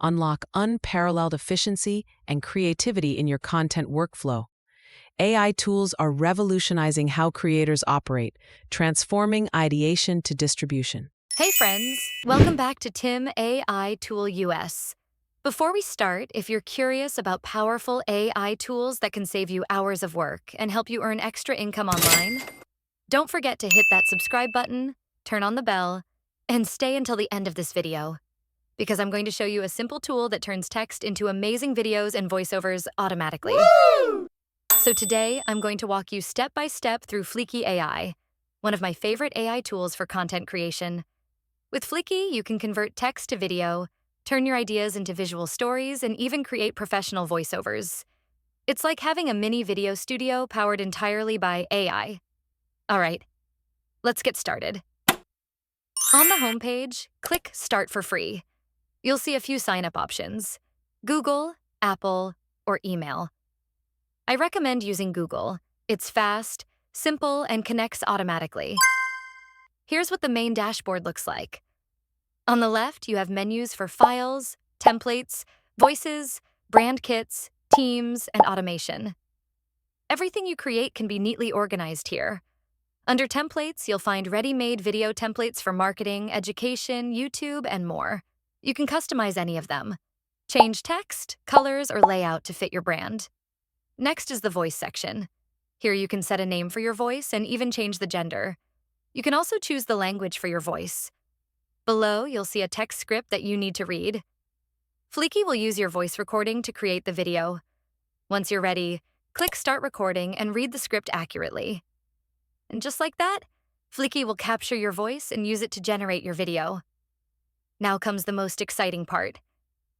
unlock unparalleled efficiency and creativity in your content workflow. AI tools are revolutionizing how creators operate, transforming ideation to distribution. Hey friends, welcome back to Tim AI Tool US. Before we start, if you're curious about powerful AI tools that can save you hours of work and help you earn extra income online, don't forget to hit that subscribe button, turn on the bell, and stay until the end of this video, because I'm going to show you a simple tool that turns text into amazing videos and voiceovers automatically. Woo! So today, I'm going to walk you step by step through Fliki AI, one of my favorite AI tools for content creation. With Fliki, you can convert text to video, turn your ideas into visual stories, and even create professional voiceovers. It's like having a mini video studio powered entirely by AI. All right, let's get started. On the homepage, click Start for free. You'll see a few sign-up options: Google, Apple, or email. I recommend using Google. It's fast, simple, and connects automatically. Here's what the main dashboard looks like. On the left, you have menus for files, templates, voices, brand kits, teams, and automation. Everything you create can be neatly organized here. Under templates, you'll find ready-made video templates for marketing, education, YouTube, and more. You can customize any of them. Change text, colors, or layout to fit your brand. Next is the voice section. Here you can set a name for your voice and even change the gender. You can also choose the language for your voice. Below, you'll see a text script that you need to read. Fliki will use your voice recording to create the video. Once you're ready, click Start Recording and read the script accurately. And just like that, Fliki will capture your voice and use it to generate your video. Now comes the most exciting part: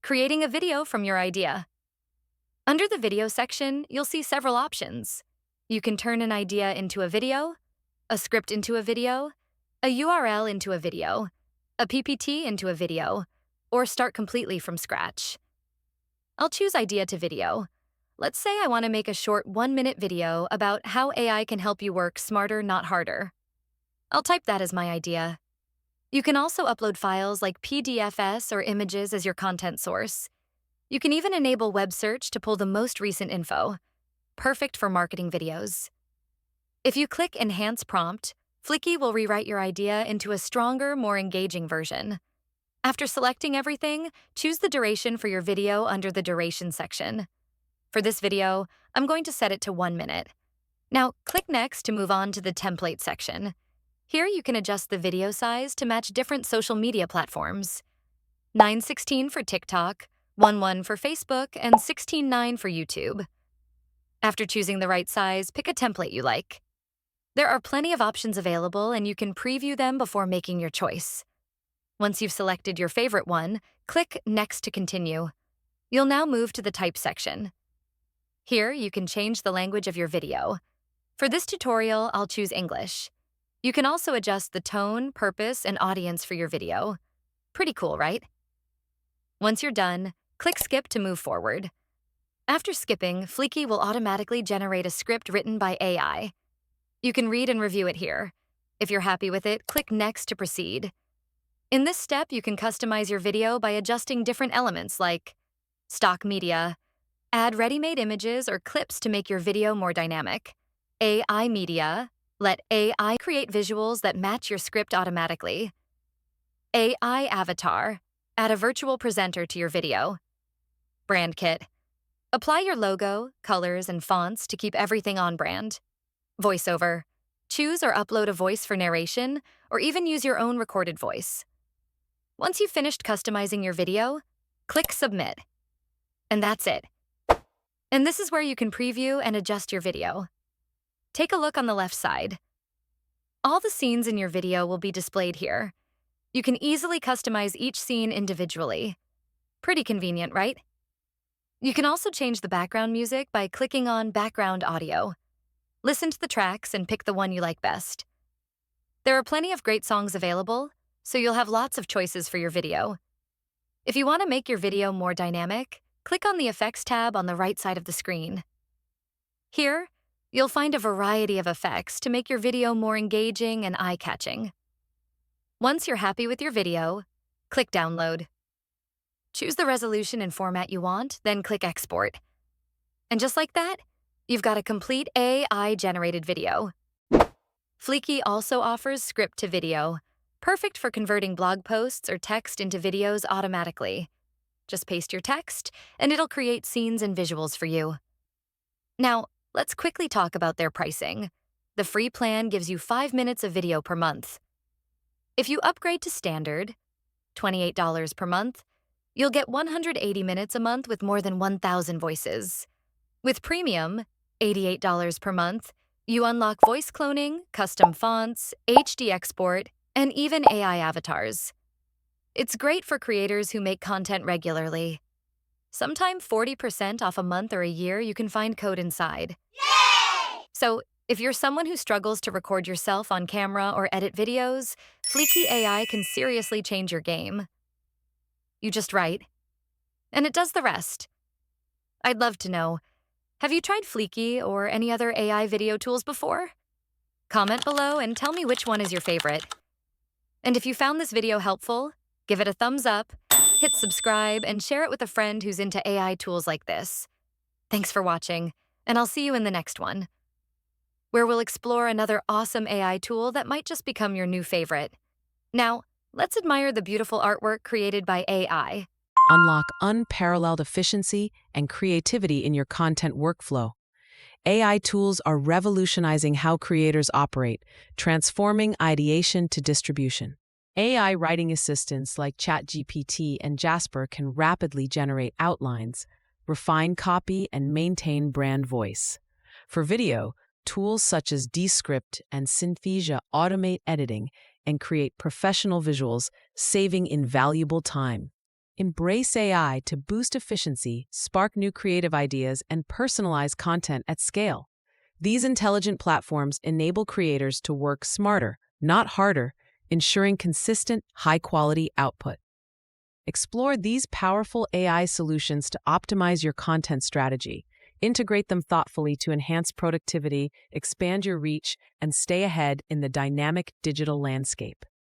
creating a video from your idea. Under the video section, you'll see several options. You can turn an idea into a video, a script into a video, a URL into a video, a PPT into a video, or start completely from scratch. I'll choose Idea to Video. Let's say I want to make a short 1-minute video about how AI can help you work smarter, not harder. I'll type that as my idea. You can also upload files like PDFs or images as your content source. You can even enable web search to pull the most recent info. Perfect for marketing videos. If you click Enhance Prompt, Fliki will rewrite your idea into a stronger, more engaging version. After selecting everything, choose the duration for your video under the Duration section. For this video, I'm going to set it to 1 minute. Now, click Next to move on to the Template section. Here you can adjust the video size to match different social media platforms. 9:16 for TikTok, 1:1 for Facebook, and 16:9 for YouTube. After choosing the right size, pick a template you like. There are plenty of options available, and you can preview them before making your choice. Once you've selected your favorite one, click Next to continue. You'll now move to the Type section. Here, you can change the language of your video. For this tutorial, I'll choose English. You can also adjust the tone, purpose, and audience for your video. Pretty cool, right? Once you're done, click Skip to move forward. After skipping, Fliki will automatically generate a script written by AI. You can read and review it here. If you're happy with it, click Next to proceed. In this step, you can customize your video by adjusting different elements like stock media, add ready-made images or clips to make your video more dynamic, AI media, let AI create visuals that match your script automatically, AI avatar, add a virtual presenter to your video, brand kit, apply your logo, colors, and fonts to keep everything on brand, voiceover, choose or upload a voice for narration, or even use your own recorded voice. Once you've finished customizing your video, click Submit. And that's it. And this is where you can preview and adjust your video. Take a look on the left side. All the scenes in your video will be displayed here. You can easily customize each scene individually. Pretty convenient, right? You can also change the background music by clicking on Background Audio. Listen to the tracks and pick the one you like best. There are plenty of great songs available, so you'll have lots of choices for your video. If you want to make your video more dynamic, click on the Effects tab on the right side of the screen. Here, you'll find a variety of effects to make your video more engaging and eye-catching. Once you're happy with your video, click Download. Choose the resolution and format you want, then click Export. And just like that, you've got a complete AI-generated video. Fliki also offers script to video, perfect for converting blog posts or text into videos automatically. Just paste your text, and it'll create scenes and visuals for you. Now, let's quickly talk about their pricing. The free plan gives you 5 minutes of video per month. If you upgrade to Standard, $28 per month, you'll get 180 minutes a month with more than 1,000 voices. With Premium, $88 per month, you unlock voice cloning, custom fonts, HD export, and even AI avatars. It's great for creators who make content regularly. Sometime 40% off a month or a year, you can find code inside. Yay! So, if you're someone who struggles to record yourself on camera or edit videos, Fliki AI can seriously change your game. You just write, and it does the rest. I'd love to know, have you tried Fliki or any other AI video tools before? Comment below and tell me which one is your favorite. And if you found this video helpful, give it a thumbs up, hit subscribe, and share it with a friend who's into AI tools like this. Thanks for watching, and I'll see you in the next one, where we'll explore another awesome AI tool that might just become your new favorite. Now, let's admire the beautiful artwork created by AI. Unlock unparalleled efficiency and creativity in your content workflow. AI tools are revolutionizing how creators operate, transforming ideation to distribution. AI writing assistants like ChatGPT and Jasper can rapidly generate outlines, refine copy, and maintain brand voice. For video, tools such as Descript and Synthesia automate editing and create professional visuals, saving invaluable time. Embrace AI to boost efficiency, spark new creative ideas, and personalize content at scale. These intelligent platforms enable creators to work smarter, not harder, ensuring consistent, high-quality output. Explore these powerful AI solutions to optimize your content strategy. Integrate them thoughtfully to enhance productivity, expand your reach, and stay ahead in the dynamic digital landscape.